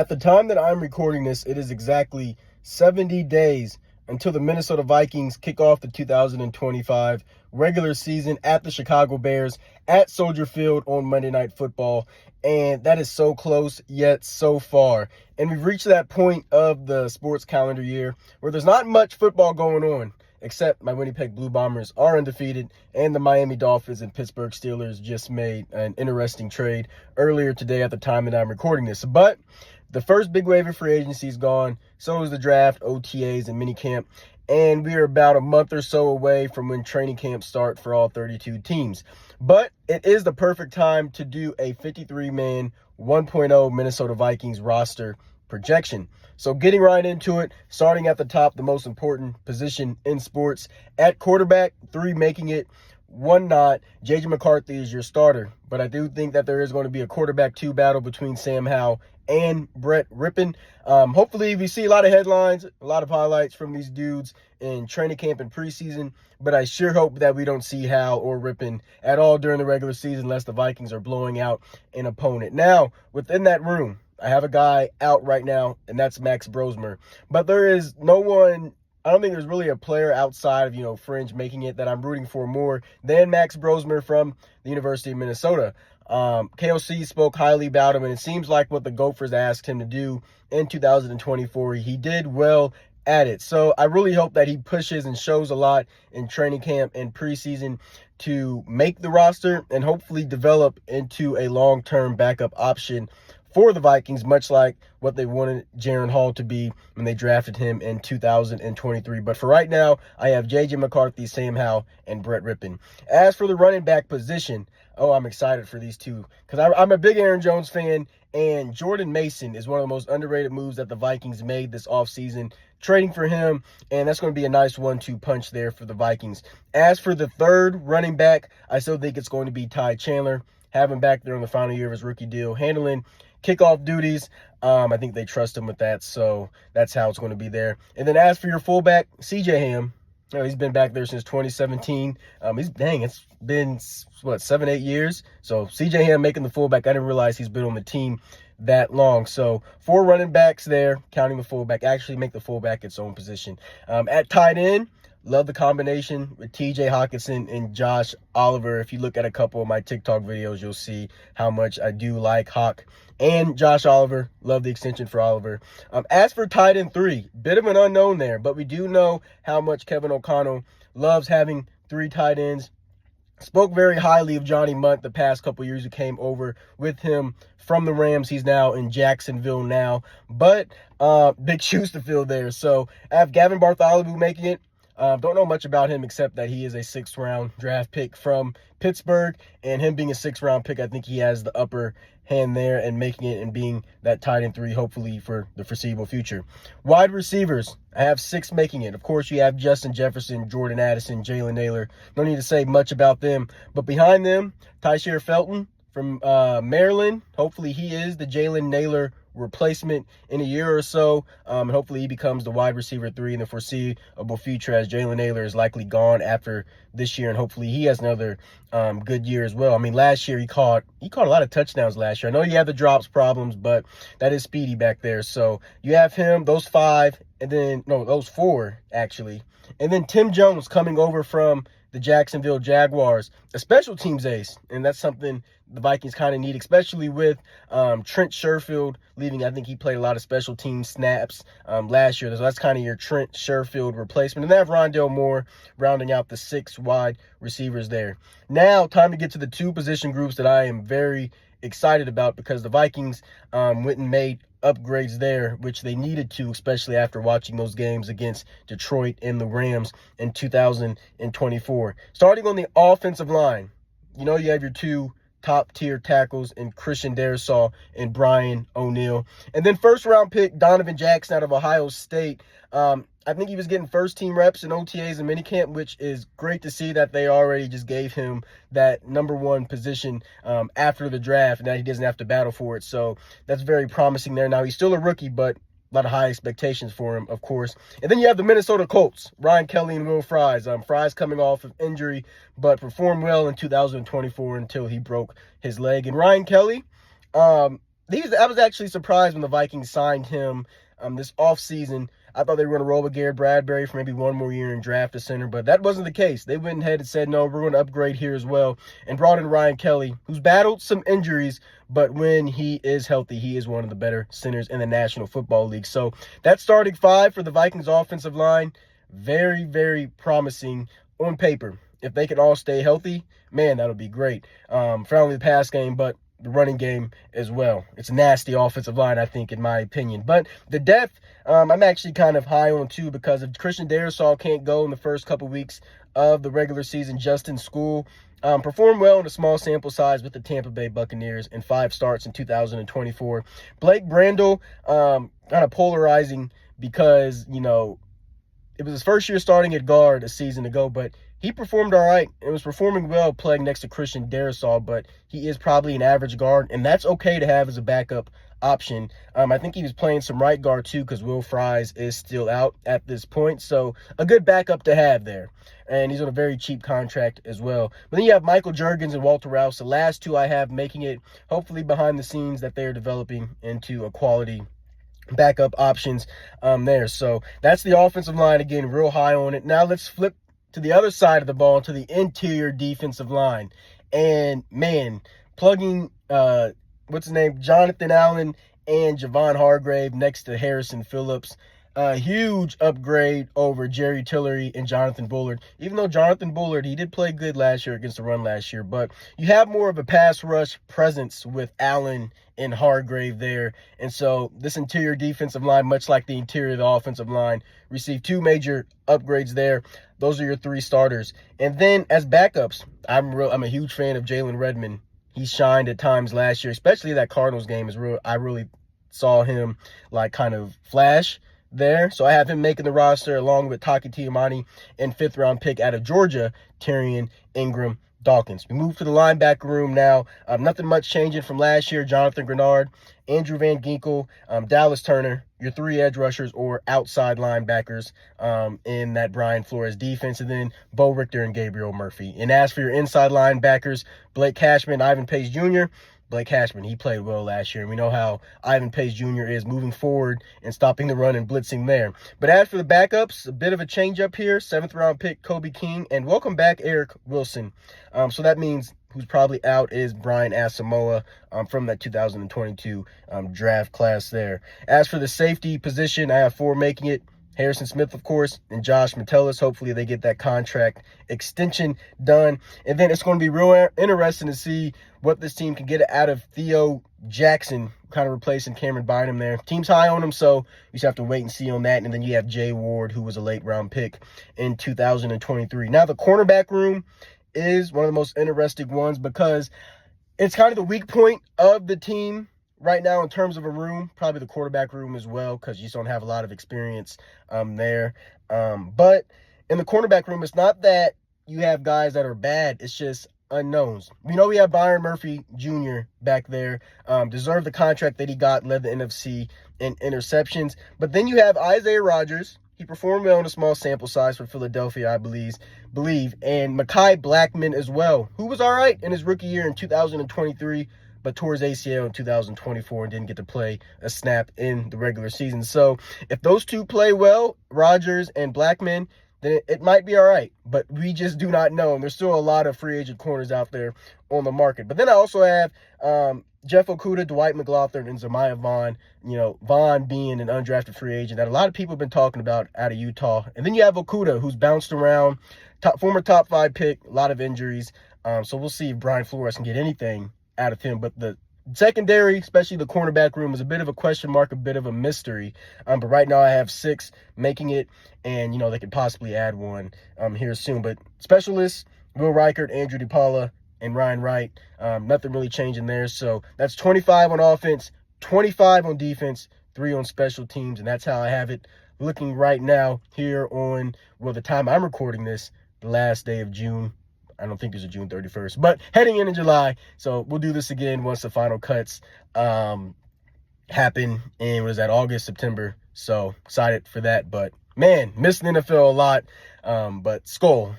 At the time that I'm recording this, it is exactly 70 days until the Minnesota Vikings kick off the 2025 regular season at the Chicago Bears at Soldier Field on Monday Night Football. And that is so close, yet so far. And we've reached that point of the sports calendar year where there's not much football going on, except my Winnipeg Blue Bombers are undefeated, and the Miami Dolphins and Pittsburgh Steelers just made an interesting trade earlier today at the time that I'm recording this. But the first big wave of free agency is gone. So is the draft, OTAs, and minicamp. And we are about a month or so away from when training camps start for all 32 teams. But it is the perfect time to do a 53-man 1.0 Minnesota Vikings roster projection. So getting right into it, starting at the top, the most important position in sports. At quarterback, 3 making it, 1 not. J.J. McCarthy is your starter. But I do think that there is going to be a quarterback 2 battle between Sam Howell and Brett Rippon. Hopefully we see a lot of headlines, a lot of highlights from these dudes in training camp and preseason, but I sure hope that we don't see Howell or Rippon at all during the regular season unless the Vikings are blowing out an opponent. Now, within that room, I have a guy out right now, and that's Max Brosmer. But there is no one, I don't think there's really a player outside of, fringe making it that I'm rooting for more than Max Brosmer from the University of Minnesota. KOC spoke highly about him, and it seems like what the Gophers asked him to do in 2024, he did well at it. So I really hope that he pushes and shows a lot in training camp and preseason to make the roster and hopefully develop into a long-term backup option for the Vikings, much like what they wanted Jaron Hall to be when they drafted him in 2023. But for right now, I have J.J. McCarthy, Sam Howell, and Brett Rippon. As for the running back position, I'm excited for these two because I'm a big Aaron Jones fan, and Jordan Mason is one of the most underrated moves that the Vikings made this offseason, trading for him, and that's going to be a nice 1-2 punch there for the Vikings. As for the third running back, I still think it's going to be Ty Chandler. Have him back there on the final year of his rookie deal, handling kickoff duties. I think they trust him with that, so that's how it's going to be there. And then as for your fullback, C.J. Ham, he's been back there since 2017. It's been, 7-8 years? So C.J. Ham making the fullback. I didn't realize he's been on the team that long. So 4 running backs there, counting the fullback. Actually make the fullback its own position. At tight end, love the combination with T.J. Hockenson and Josh Oliver. If you look at a couple of my TikTok videos, you'll see how much I do like Hawk and Josh Oliver. Love the extension for Oliver. As for tight end 3, bit of an unknown there, but we do know how much Kevin O'Connell loves having 3 tight ends. Spoke very highly of Johnny Munt the past couple years, who came over with him from the Rams. He's now in Jacksonville now, but big shoes to fill there. So I have Gavin Bartholomew making it. Don't know much about him except that he is a 6th-round draft pick from Pittsburgh, and him being a 6th-round pick, I think he has the upper hand there and making it and being that tight end 3, hopefully for the foreseeable future. Wide receivers, I have 6 making it. Of course, you have Justin Jefferson, Jordan Addison, Jalen Naylor. No need to say much about them, but behind them, Tyshawn Felton from Maryland. Hopefully he is the Jalen Naylor replacement in a year or so. And hopefully he becomes the wide receiver 3 in the foreseeable future, as Jalen Naylor is likely gone after this year, and hopefully he has another good year as well. I mean, last year he caught a lot of touchdowns last year. I know you have the drops problems, but that is speedy back there. So you have him, those 5, and then those 4 actually. And then Tim Jones coming over from the Jacksonville Jaguars, a special teams ace, and that's something the Vikings kind of need, especially with Trent Sherfield leaving. I think he played a lot of special team snaps last year, so that's kind of your Trent Sherfield replacement. And they have Rondale Moore rounding out the 6 wide receivers there. Now, time to get to the 2 position groups that I am very excited about, because the Vikings went and made upgrades there, which they needed to, especially after watching those games against Detroit and the Rams in 2024. Starting on the offensive line, you have your 2 top-tier tackles in Christian Darrisaw and Brian O'Neill. And then first-round pick Donovan Jackson out of Ohio State. I think he was getting first-team reps in OTAs and minicamp, which is great to see that they already just gave him that number 1 position after the draft, and now he doesn't have to battle for it. So that's very promising there. Now, he's still a rookie, but a lot of high expectations for him, of course. And then you have the Minnesota Colts, Ryan Kelly and Will Fries. Fries coming off of injury, but performed well in 2024 until he broke his leg. And Ryan Kelly, I was actually surprised when the Vikings signed him this offseason. I thought they were going to roll with Garrett Bradbury for maybe one more year and draft a center, but that wasn't the case. They went ahead and said, no, we're going to upgrade here as well, and brought in Ryan Kelly, who's battled some injuries, but when he is healthy, he is one of the better centers in the National Football League. So that starting five for the Vikings offensive line, very, very promising on paper. If they can all stay healthy, man, that'll be great. For not only the pass game, but the running game as well. It's a nasty offensive line, I think, in my opinion. But the depth, I'm actually kind of high on too, because if Christian Darrisaw can't go in the first couple weeks of the regular season, Justin School performed well in a small sample size with the Tampa Bay Buccaneers in 5 starts in 2024. Blake Brandel, kind of polarizing because, it was his first year starting at guard a season ago, but he performed all right and was performing well playing next to Christian Darrisaw, but he is probably an average guard, and that's okay to have as a backup option. I think he was playing some right guard too, because Will Fries is still out at this point, so a good backup to have there. And he's on a very cheap contract as well. But then you have Michael Juergens and Walter Rouse, the last two I have making it, hopefully behind the scenes, that they're developing into a quality backup options there. So that's the offensive line, again, real high on it. Now let's flip to the other side of the ball, to the interior defensive line. And man, plugging Jonathan Allen and Javon Hargrave next to Harrison Phillips, a huge upgrade over Jerry Tillery and Jonathan Bullard. Even though Jonathan Bullard, he did play good last year against the run last year, but you have more of a pass rush presence with Allen and Hargrave there. And so this interior defensive line, much like the interior of the offensive line, received 2 major upgrades there. Those are your 3 starters. And then as backups, I'm a huge fan of Jalen Redmond. He shined at times last year, especially that Cardinals game. I really saw him like kind of flash there. So I have him making the roster along with Taki Tiamani and 5th round pick out of Georgia, Terrion Ingram Dawkins. We move to the linebacker room now. Nothing much changing from last year. Jonathan Grenard, Andrew Van Ginkel, Dallas Turner, your 3 edge rushers or outside linebackers in that Brian Flores defense, and then Bo Richter and Gabriel Murphy. And as for your inside linebackers, Blake Cashman, Ivan Pace Jr., Blake Cashman, he played well last year, and we know how Ivan Pace Jr. is moving forward and stopping the run and blitzing there. But as for the backups, a bit of a change up here. 7th round pick Kobe King, and welcome back Eric Wilson. So that means who's probably out is Brian Asamoah from that 2022 draft class there. As for the safety position, I have 4 making it. Harrison Smith, of course, and Josh Metellus. Hopefully they get that contract extension done. And then it's going to be real interesting to see what this team can get out of Theo Jackson, kind of replacing Cameron Bynum there. Team's high on him, so you just have to wait and see on that. And then you have Jay Ward, who was a late round pick in 2023. Now the cornerback room is one of the most interesting ones because it's kind of the weak point of the team right now in terms of a room, probably the quarterback room as well, because you just don't have a lot of experience there. But in the cornerback room, it's not that you have guys that are bad. It's just unknowns. We know we have Byron Murphy Jr. back there, deserved the contract that he got, led the NFC in interceptions. But then you have Isaiah Rodgers. He performed well in a small sample size for Philadelphia, I believe, and Mekhi Blackmon as well, who was all right in his rookie year in 2023, but tore his ACL in 2024 and didn't get to play a snap in the regular season. So if those 2 play well, Rodgers and Blackmon, then it might be all right. But we just do not know. And there's still a lot of free agent corners out there on the market. But then I also have Jeff Okudah, Dwight McGlothern, and Zamiah Vaughn. Vaughn being an undrafted free agent that a lot of people have been talking about out of Utah. And then you have Okudah, who's bounced around, former top 5 pick, a lot of injuries. So we'll see if Brian Flores can get anything out of him. But the secondary, especially the cornerback room, is a bit of a question mark, a bit of a mystery. But right now I have 6 making it, and they could possibly add one here soon. But specialists, Will Reichert, Andrew DePaula, and Ryan Wright, nothing really changing there. So that's 25 on offense, 25 on defense, 3 on special teams, and that's how I have it looking right now here on, the time I'm recording this, the last day of June. I don't think there's a June 31st, but heading into July. So we'll do this again once the final cuts happen in, August, September. So excited for that. But man, missed the NFL a lot. But Skol.